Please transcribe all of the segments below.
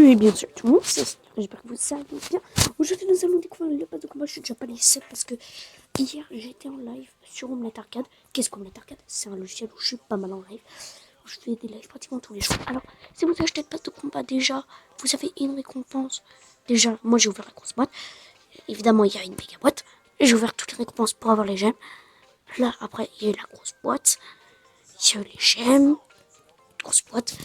Salut et bien sûr tout le monde, j'espère que vous allez bien. Aujourd'hui nous allons découvrir le pass de combat. Je suis déjà pas les 7 parce que hier j'étais en live sur Omelette Arcade. Qu'est-ce qu'Omelette Arcade? C'est un logiciel où je suis pas mal en live, où je fais des lives pratiquement tous les jours. Alors si vous achetez le pass de combat déjà, vous avez une récompense. Déjà moi j'ai ouvert la grosse boîte, évidemment il y a une méga boîte. J'ai ouvert toutes les récompenses pour avoir les gemmes. Là après il y a eu la grosse boîte, il y a eu les gemmes, grosse boîte.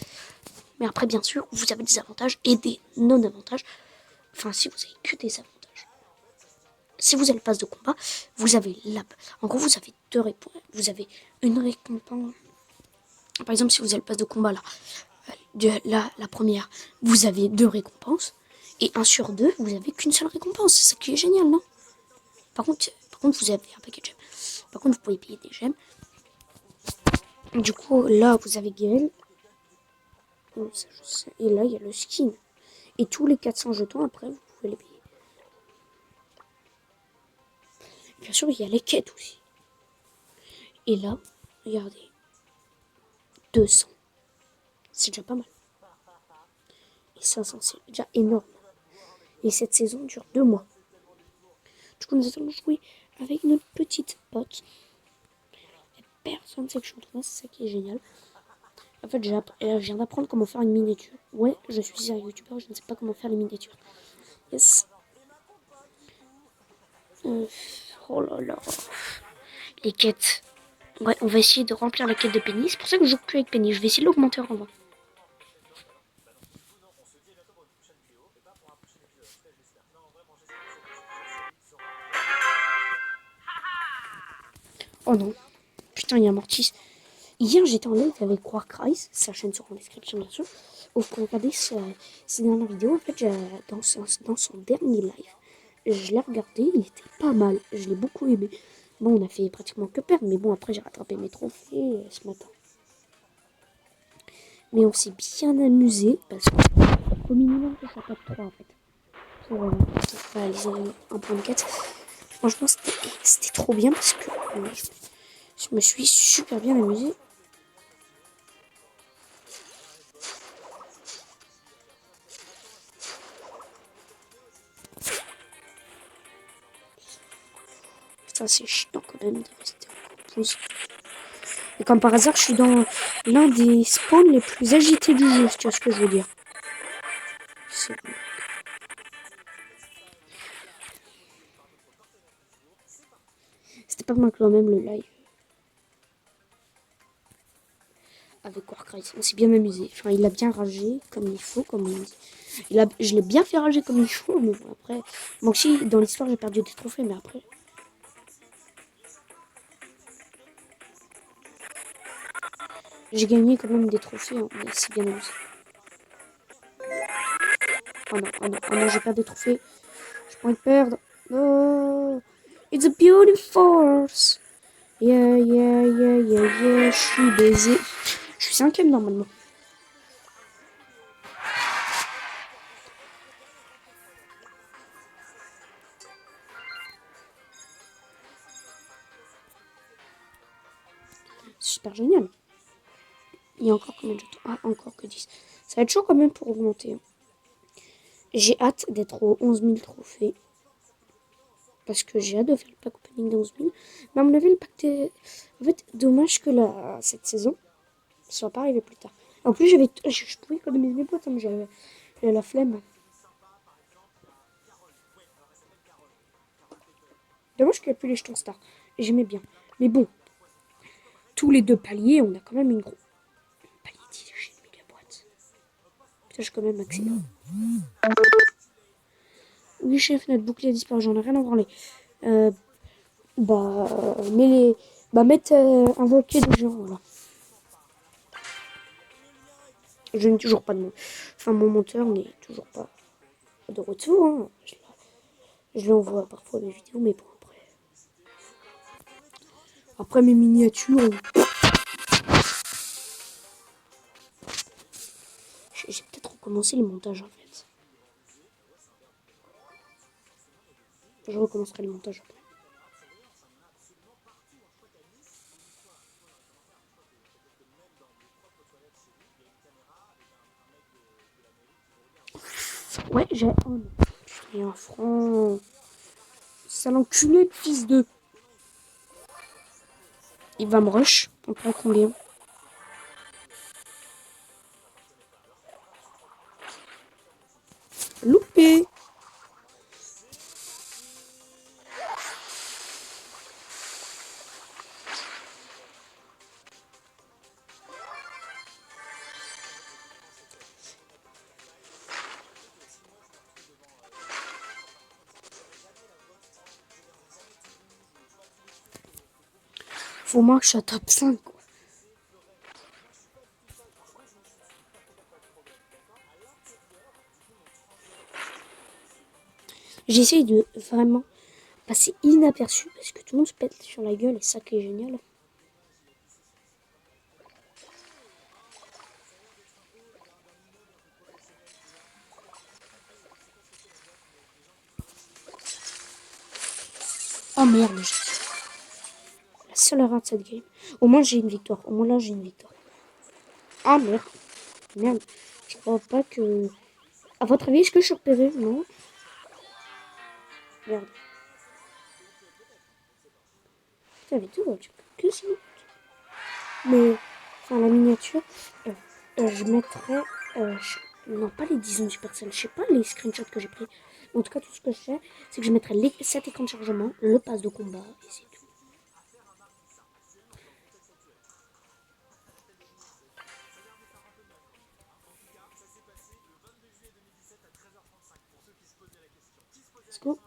Mais après, bien sûr, vous avez des avantages et des non-avantages. Enfin, si vous avez que des avantages. Si vous avez le pass de combat, vous avez la... En gros, vous avez deux récompenses. Vous avez une récompense. Par exemple, si vous avez le pass de combat, là, la première, vous avez deux récompenses. Et 1 sur 2, vous avez qu'une seule récompense. C'est ça qui est génial, non? Par contre, vous avez un paquet de gemmes. Par contre, vous pouvez payer des gemmes. Du coup, là, vous avez Gale. Et là, il y a le skin. Et tous les 400 jetons, après, vous pouvez les payer. Bien sûr, il y a les quêtes aussi. Et là, regardez. 200. C'est déjà pas mal. Et 500, c'est déjà énorme. Et cette saison dure 2 mois. Du coup, nous allons jouer avec notre petite pote. Et personne ne sait que je suis en c'est ça qui est génial. En fait, je viens d'apprendre comment faire une miniature. Ouais, je suis un youtubeur, je ne sais pas comment faire les miniatures. Yes. Oh là là. Les quêtes. Ouais, on va essayer de remplir la quête de Penny. C'est pour ça que je joue plus avec Penny. Je vais essayer de l'augmenter en bas. Oh non. Putain, il y a Mortis. Hier, j'étais en live avec Warcry, sa chaîne sera en description bien sûr. Vous pouvez regarder ses dernières vidéos. En fait, dans son dernier live, je l'ai regardé, il était pas mal. Je l'ai beaucoup aimé. Bon, on a fait pratiquement que perdre, mais bon, après, j'ai rattrapé mes trophées ce matin. Mais on s'est bien amusé parce qu'au minimum, que ça tape 3 en fait. Pour réaliser un point de quête. Franchement, c'était trop bien parce que je me suis super bien amusé. Putain, c'est chiant quand même de rester en pause. Et comme par hasard, je suis dans l'un des spawns les plus agités du jeu, si tu vois ce que je veux dire. C'était pas mal quand même le live. Avec Warcry, on s'est bien amusé. Enfin, il a bien ragé comme il faut, comme on dit. Je l'ai bien fait rager comme il faut, mais bon, après... Moi aussi, dans l'histoire, j'ai perdu des trophées, mais après... J'ai gagné quand même des trophées, hein, mais c'est bien amusé. Oh non, oh non, oh non, j'ai perdu des trophées. Je pourrais perdre. Oh, it's a beautiful force. Yeah, yeah, yeah, yeah, yeah, je suis baisé. Je suis 5ème normalement. C'est super génial. Il y a encore combien de jetons? Ah, encore que 10. Ça va être chaud quand même pour augmenter. J'ai hâte d'être aux 11 000 trophées. Parce que j'ai hâte de faire le pack opening des 11 000. Mais à mon avis, le pack des... En fait, dommage que cette saison ne soit pas arrivée plus tard. En plus, je pouvais économiser mes potes, hein, mais j'avais la flemme. Dommage qu'il n'y a plus les jetons stars. Et j'aimais bien. Mais bon, tous les 2 paliers, on a quand même une grosse... Palier 10, j'ai une méga boîte. Putain, je suis quand même accéléré. Oui, chef, notre bouclier a disparu, j'en ai rien à branler. Mettre un bouclier de géant, voilà. Je n'ai toujours pas de mon... Enfin, mon monteur n'est toujours pas de retour. Hein. Je lui envoie parfois des vidéos, mais bon, après... Après mes miniatures... J'ai peut-être recommencé le montage, en fait. Je recommencerai le montage après. Ouais, j'ai... Oh non, putain, un franc. Sale enculé, de fils de... Il va me rush. On prend combien? Loupé. Faut moins que je sois top 5, quoi. J'essaye de vraiment passer inaperçu parce que tout le monde se pète sur la gueule et ça qui est génial. Oh merde, la seule erreur de cette game. Au moins j'ai une victoire. Au moins là j'ai une victoire. Ah merde. Merde. Je crois pas que... À votre avis, est-ce que je suis repéré? Non. Merde. Putain, mais tout, que ça. Mais, enfin, la miniature, je mettrais... non, pas les 10 secondes Supercell. Je sais pas les screenshots que j'ai pris. Mais en tout cas, tout ce que je fais, c'est que je mettrais les 7 écrans de chargement, le pass de combat, et c'est tout. Let's go.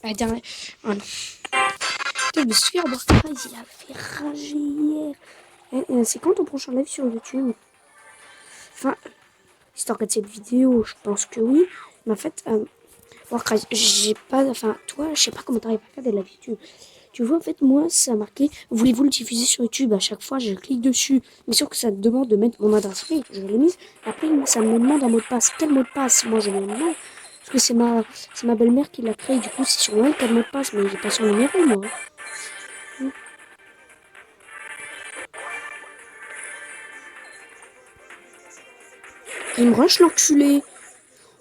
Ah, dernier... Oh non. Putain, mais celui-là, il a fait rager hier. C'est quand ton prochain live sur YouTube? Enfin, si tu regardes cette vidéo, je pense que oui. Mais en fait, Warcraft, j'ai pas... Enfin, toi, je sais pas comment t'arrives à regarder la vidéo. Tu vois, en fait, moi, ça a marqué « Voulez-vous le diffuser sur YouTube ?» À chaque fois, je clique dessus. Mais sûr que ça te demande de mettre mon adresse mail. Je l'ai mise. Après, ça me demande un mot de passe. Quel mot de passe? Moi, je mets non. Parce que c'est ma belle-mère qui l'a créé. Du coup, c'est sur elle quel mot de passe. Mais j'ai pas son numéro, moi. Il me rush, l'enculé.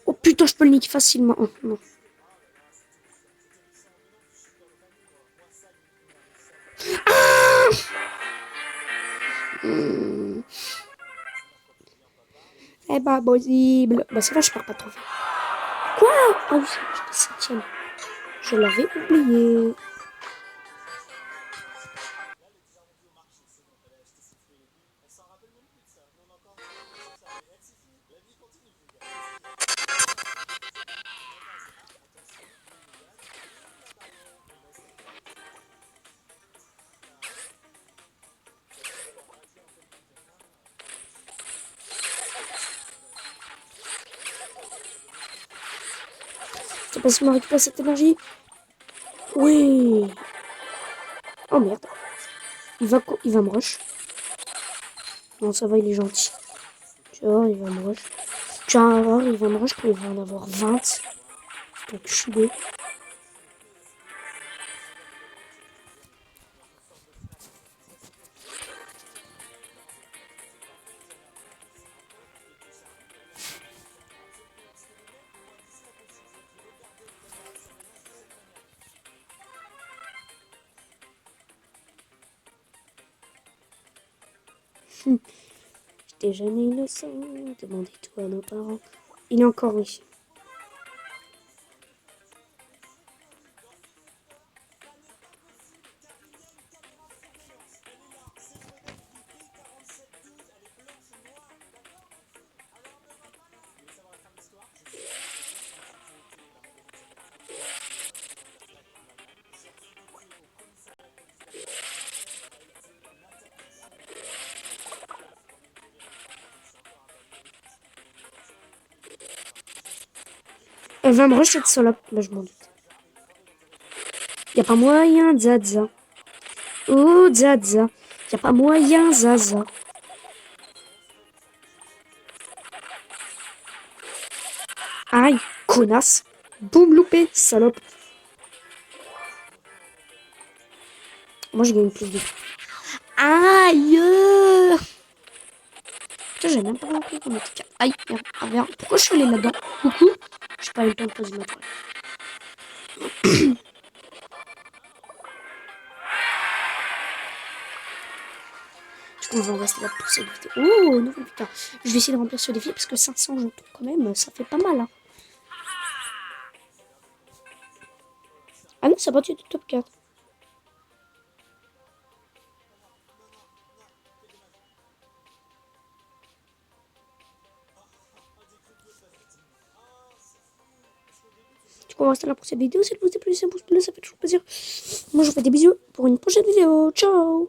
Oh putain, je peux le niquer facilement. Oh, non. C'est pas possible. Bah, c'est là, je pars pas trop vite. Quoi? Ah oui, j'étais septième. Je l'avais oublié. C'est parce qu'il m'a récupéré cette énergie. Oui. Oh merde. Il va me rush. Non, ça va, il est gentil. Tu vois, il va me rush. Tu vas voir, il va me rush quand il va en avoir 20. Donc, je suis beau. J'étais jeune et innocent. Demandez tout à nos parents. Il est encore ici. Elle va me rush cette salope. Là, je m'en doute. Y a pas moyen, Zaza. Oh, Zaza. Y a pas moyen, Zaza. Aïe, connasse. Boum, loupé, salope. Moi, je gagne plus de... Aïe. Putain, j'avais même pas remarqué qu'on était 4. Aïe, merde, ah, merde. Pourquoi je suis allé là-dedans? Coucou. J'ai pas eu le temps de poser ma toile. Du coup, on va rester là pour cette vidéo. Oh, non, putain. Je vais essayer de remplir ce défi parce que 500 jetons, quand même, ça fait pas mal. Hein. Ah non, ça va du top 4. Du coup, on va rester là pour cette vidéo. Si elle vous a plu, c'est un pouce bleu, ça fait toujours plaisir. Moi, je vous fais des bisous pour une prochaine vidéo. Ciao!